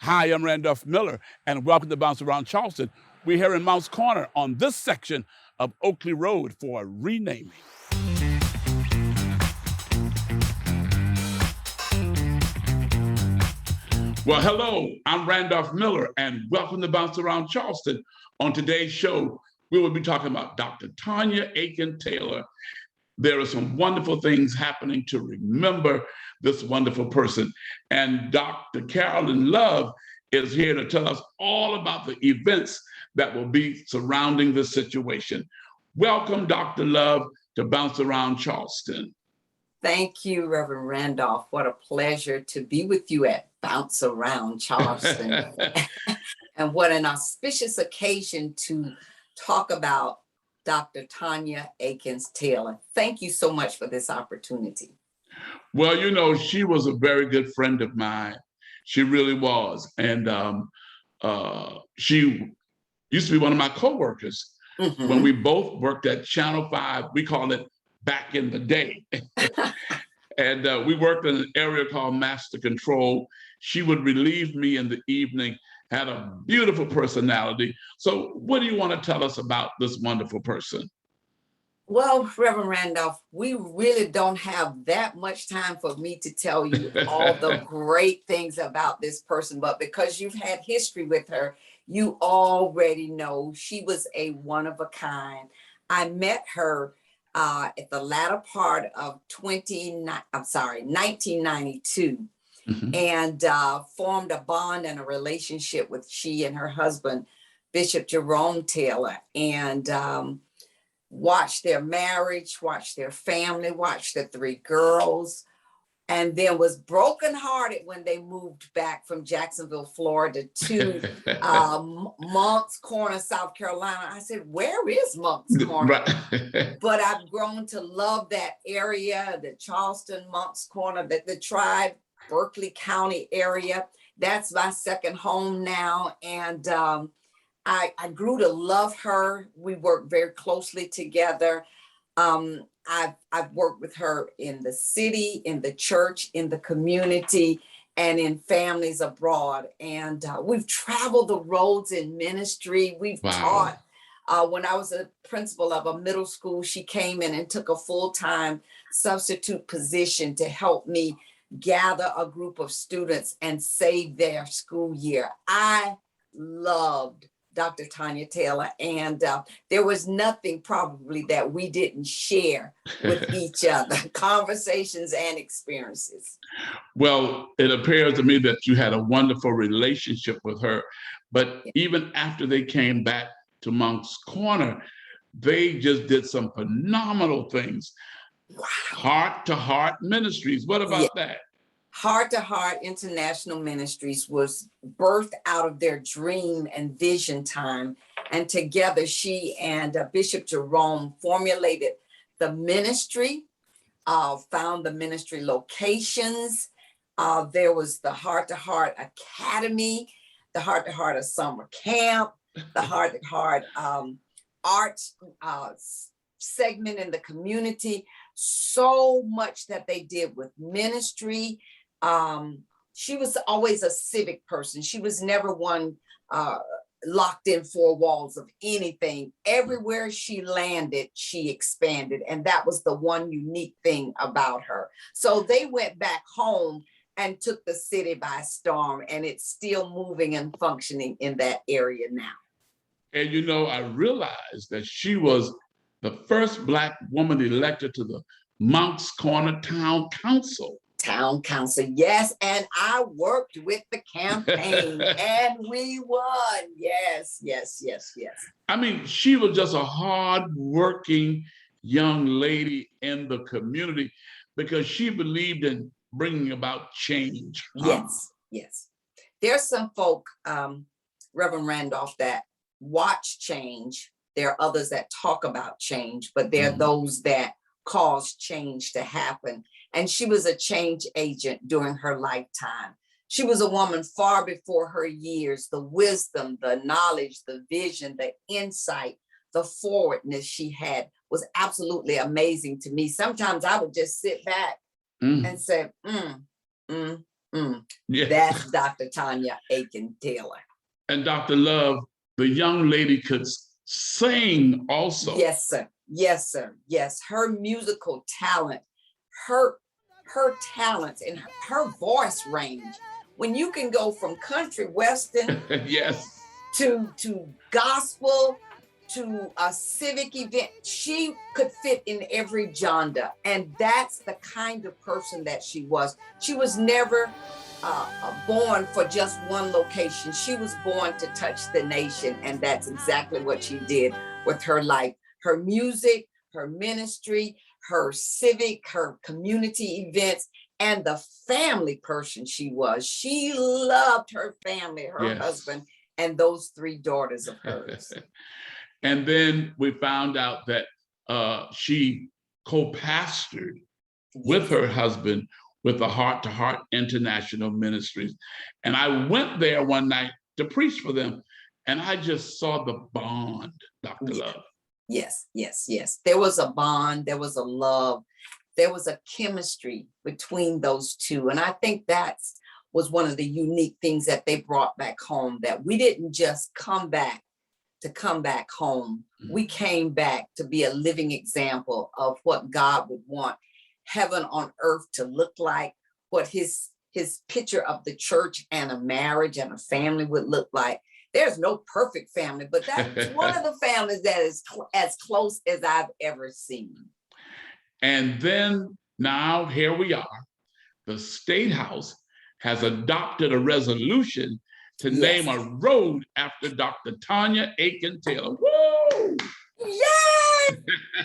Hi, I'm Randolph Miller, and welcome to Bounce Around Charleston. We're here in Moncks Corner on this section of Oakley Road for a renaming. Well, hello, I'm Randolph Miller, and welcome to Bounce Around Charleston. On today's show, we will be talking about Dr. Tonia Aiken Taylor. There are some wonderful things happening to remember this wonderful person. And Dr. Carolyn Love is here to tell us all about the events that will be surrounding this situation. Welcome, Dr. Love, to Bounce Around Charleston. Thank you, Reverend Randolph. What a pleasure to be with you at Bounce Around Charleston. And what an auspicious occasion to talk about Dr. Tonia Aiken Taylor. Thank you so much for this opportunity. Well, you know, she was a very good friend of mine. She really was. And she used to be one of my coworkers when we both worked at Channel 5. We call it back in the day. And we worked in an area called Master Control. She would relieve me in the evening, had a beautiful personality. So what do you want to tell us about this wonderful person? Well, Reverend Randolph, we really don't have that much time for me to tell you all the great things about this person, but because you've had history with her, you already know she was a one of a kind. I met her at the latter part of 1992. And formed a bond and a relationship with she and her husband, Bishop Jerome Taylor, and watched their marriage, watched their family, watched the 3 girls, and then was brokenhearted when they moved back from Jacksonville, Florida to Moncks Corner, South Carolina. I said, where is Moncks Corner? Right. But I've grown to love that area, the Charleston, Moncks Corner, the Tribe, Berkeley County area. That's my second home now. And I grew to love her. We worked very closely together. I've worked with her in the city, in the church, in the community, and in families abroad. And we've traveled the roads in ministry. We've taught. When I was a principal of a middle school, she came in and took a full-time substitute position to help me gather a group of students and save their school year. I loved Dr. Tonia Taylor, and there was nothing probably that we didn't share with each other, conversations and experiences. Well, it appears to me that you had a wonderful relationship with her, but even after they came back to Moncks Corner, they just did some phenomenal things. Wow. Heart to Heart Ministries. What about that? Heart to Heart International Ministries was birthed out of their dream and vision time. And together, she and Bishop Jerome formulated the ministry, found the ministry locations. There was the Heart to Heart Academy, the Heart to Heart Summer Camp, the Heart to Heart Arts segment in the community. So much that they did with ministry. She was always a civic person. She was never one locked in 4 walls of anything. Everywhere she landed, she expanded. And that was the one unique thing about her. So they went back home and took the city by storm, and it's still moving and functioning in that area now. And you know, I realized that she was the first Black woman elected to the Moncks Corner Town Council. Town Council, yes. And I worked with the campaign and we won. Yes, yes, yes, yes. I mean, she was just a hard-working young lady in the community because she believed in bringing about change. Yes, yes. There's some folk, Reverend Randolph, that watch change. There are others that talk about change, but there are those that cause change to happen. And she was a change agent during her lifetime. She was a woman far before her years. The wisdom, the knowledge, the vision, the insight, the forwardness she had was absolutely amazing to me. Sometimes I would just sit back and say, Yes. That's Dr. Tonia Aiken Taylor. And Dr. Love, the young lady could sing also. Yes, sir. Yes, sir. Yes. Her musical talent, her talents and her voice range. When you can go from country western Yes. to gospel to a civic event, she could fit in every genre. And that's the kind of person that she was. She was never born for just one location. She was born to touch the nation. And that's exactly what she did with her life. Her music, her ministry, her civic, her community events, and the family person she was. She loved her family, her husband, and those 3 daughters of hers. And then we found out that she co-pastored with her husband with the Heart to Heart International Ministries. And I went there one night to preach for them, and I just saw the bond, Dr. Love. Yes, yes, yes. There was a bond, there was a love, there was a chemistry between those two. And I think that was one of the unique things that they brought back home, that we didn't just come back to come back home. We came back to be a living example of what God would want heaven on earth to look like, what his picture of the church and a marriage and a family would look like. There's no perfect family, but that's one of the families that is as close as I've ever seen. And then now here we are. The State House has adopted a resolution to name a road after Dr. Tonia Aiken Taylor. Woo! Yes!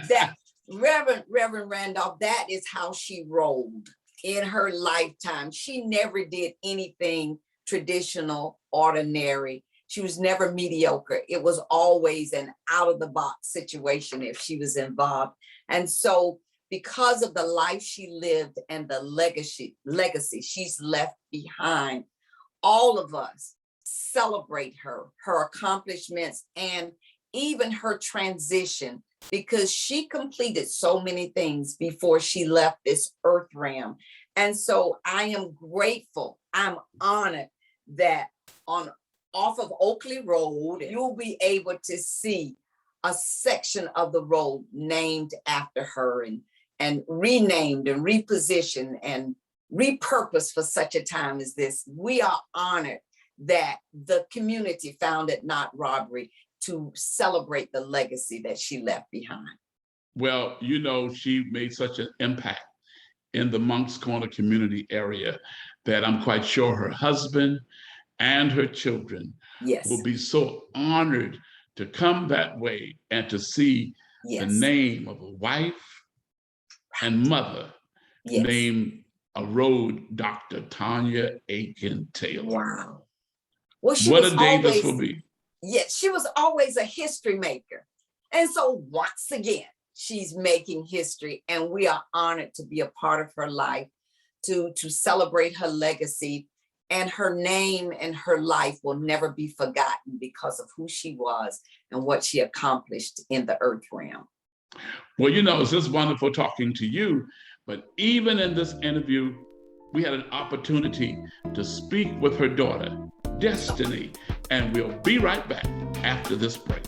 That Reverend Randolph, that is how she rolled in her lifetime. She never did anything traditional, ordinary. She was never mediocre. It was always an out-of-the-box situation if she was involved. And so because of the life she lived and the legacy she's left behind, all of us celebrate her accomplishments, and even her transition, because she completed so many things before she left this earth realm. And so I am grateful, I'm honored that off of Oakley Road, you'll be able to see a section of the road named after her, and renamed and repositioned and repurposed for such a time as this. We are honored that the community found it not robbery to celebrate the legacy that she left behind. Well, you know, she made such an impact in the Moncks Corner community area that I'm quite sure her husband and her children will be so honored to come that way and to see the name of a wife and mother named a road Dr. Tonia Aiken Taylor. Wow. Well, what a day this will be. Yes, she was always a history maker. And so once again, she's making history, and we are honored to be a part of her life, to celebrate her legacy, and her name and her life will never be forgotten because of who she was and what she accomplished in the earth realm. Well, you know, it's just wonderful talking to you, but even in this interview, we had an opportunity to speak with her daughter, Destiny, and we'll be right back after this break.